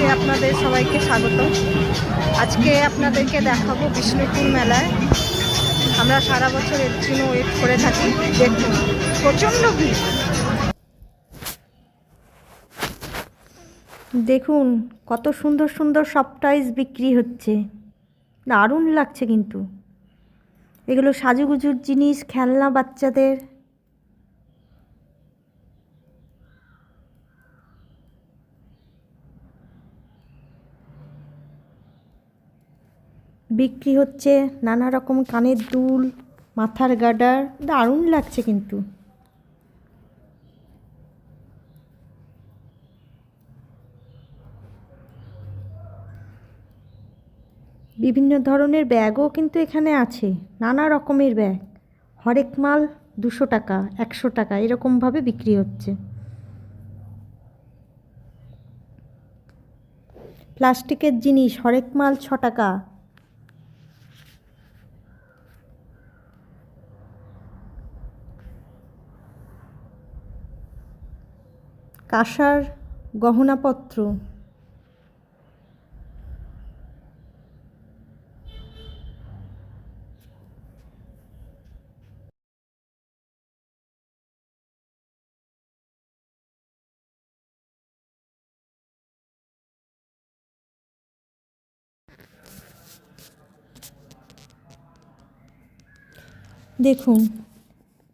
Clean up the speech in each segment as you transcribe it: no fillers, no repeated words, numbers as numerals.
ব্লগে আপনাদের সবাইকে স্বাগত। আজকে আপনাদেরকে দেখাবো বিষ্ণুপুর মেলায়। আমরা সারা বছর এর জন্য ওয়েট করে থাকি। দেখুন প্রচণ্ড ভিড়। দেখুন কত সুন্দর সুন্দর সব টয়স বিক্রি হচ্ছে, দারুণ লাগছে কিন্তু। এগুলো সাজুগুজুর জিনিস, খেলনা বাচ্চাদের। বিক্রি হচ্ছে নানা রকম কানের দুল, মাথার গার্ডার, দারুণ লাগছে কিন্তু। বিভিন্ন ধরনের ব্যাগও কিন্তু এখানে আছে, নানা রকমের ব্যাগ। হরেক মাল 200 টাকা, 100 টাকা এরকমভাবে বিক্রি হচ্ছে। প্লাস্টিকের জিনিস হরেক মাল 6 টাকা। কাঁসার গহনাপত্র, দেখুন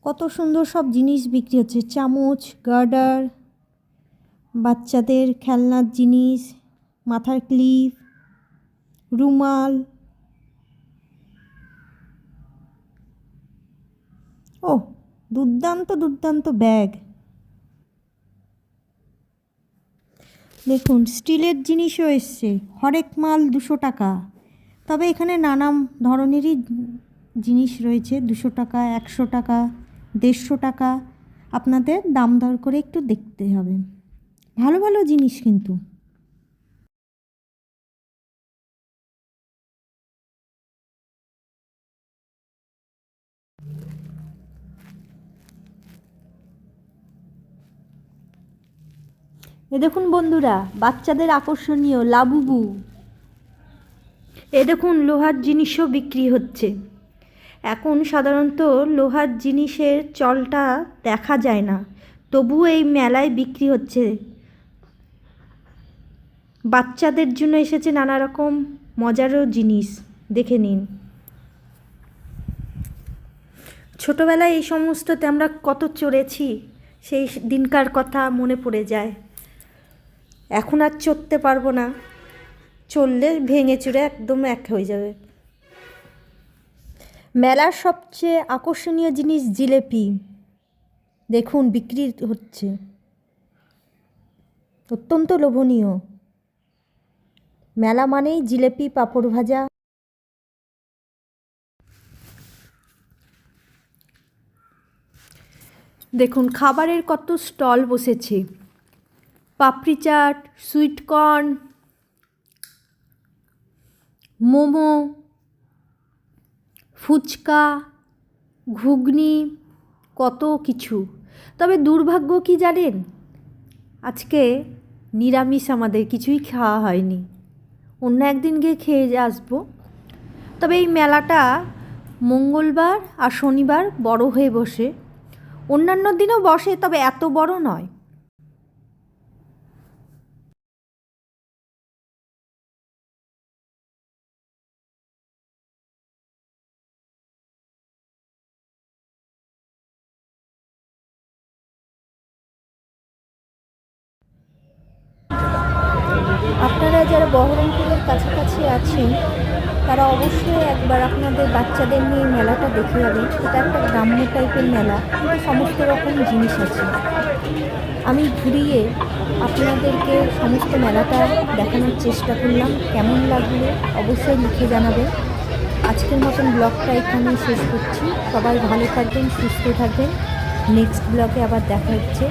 কত সুন্দর সব জিনিস বিক্রি হচ্ছে। চামচ, গার্ডার, বাচ্চাদের খেলনার জিনিস, মাথার ক্লিপ, রুমাল। ও দুর্দান্ত দুর্দান্ত ব্যাগ। দেখুন স্টিলের জিনিসও এসছে, হরেক মাল 200 টাকা। তবে এখানে নানা ধরনেরই জিনিস রয়েছে, 200 টাকা, 100 টাকা, 150 টাকা। আপনাদের দাম দর করে একটু দেখতে হবে। ভালো ভালো জিনিস কিন্তু। এ দেখুন বন্ধুরা, বাচ্চাদের আকর্ষণীয় লাবুবু। এ দেখুন লোহার জিনিসও বিক্রি হচ্ছে। এখন সাধারণত লোহার জিনিসের চলটা দেখা যায় না, তবুও এই মেলায় বিক্রি হচ্ছে। বাচ্চাদের জন্য এসেছে নানা রকম মজারও জিনিস, দেখে নিন। ছোটোবেলায় এই সমস্ততে আমরা কত চড়েছি, সেই দিনকার কথা মনে পড়ে যায়। এখন আর চড়তে পারবো না, চললে ভেঙে চুরে একদম এক হয়ে যাবে। মেলার সবচেয়ে আকর্ষণীয় জিনিস জিলেপি। দেখুন বিক্রি হচ্ছে, অত্যন্ত লোভনীয়। মেলা মানেই জিলেপি, পাঁপড় ভাজা। দেখুন খাবারের কত স্টল বসেছে, পাপড়ি চাট, সুইট কর্ন, মোমো, ফুচকা, ঘুগনি, কত কিছু। তবে দুর্ভাগ্য কি জানেন, আজকে নিরামিষ, আমাদের কিছুই খাওয়া হয়নি। অন্য একদিন গিয়ে খেয়ে আসবো। তবে এই মেলাটা মঙ্গলবার আর শনিবার বড় হয়ে বসে, অন্যান্য দিনও বসে, তবে এত বড় নয়। আপনারা যারা বহরমপুরের কাছাকাছি আছেন তারা অবশ্যই একবার আপনাদের বাচ্চাদের নিয়ে মেলাটা দেখে যাবেন। এটা একটা গ্রাম্য টাইপের মেলা, কিন্তু সমস্ত রকম জিনিস আছে। আমি ঘুরিয়ে আপনাদেরকে সমস্ত মেলাটা দেখানোর চেষ্টা করলাম। কেমন লাগলো অবশ্যই লিখে জানাবেন। আজকের মতন ব্লগটা এখানেই শেষ করছি। সবাই ভালো থাকবেন, সুস্থ থাকবেন। নেক্সট ব্লগে আবার দেখা হচ্ছে।